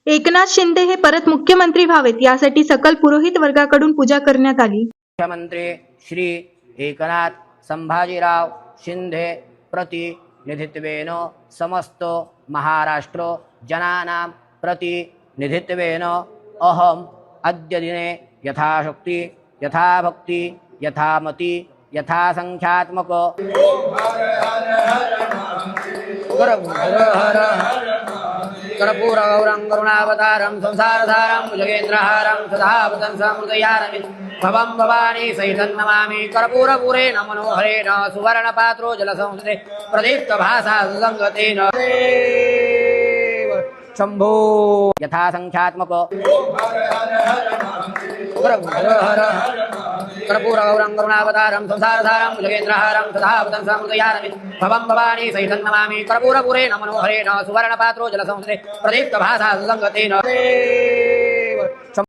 एकनाथ शिंदे हे परत मुख्यमंत्री व्हावेत यासाठी सकल पुरोहित वर्गाकडून पूजा करण्यात आली। मुख्यमंत्री श्री एकनाथ संभाजीराव शिंदे प्रतिनिधित्वेन समस्त महाराष्ट्र जनानां प्रतिनिधित्वेन अहम अद्य दिने यथाशक्ति यथाभक्ति यथामति यथासंख्यात्मक कर्पूरगौरं करुणावतारं संसारधारं भुजगेन्द्रहारं सदा वदन्तं भवं भवानी सहितं नमामि कर्पूरपूरेण मनोहरेण सुवर्णपात्रो जलसंस्कृते प्रदीप्तभासा सुसंगतेन शम्भो यथासंख्यात्मक कर्पूरगौरं करुणावतारं संसारधारं भुजगेन्द्रहारं सदा वदन्तं भवं भवानी सहितं नमामि कर्पूरपूरेण मनोहरेण सुवर्णपात्रो जलसंस्कृते प्रदीप्तभासा सुसंगतेन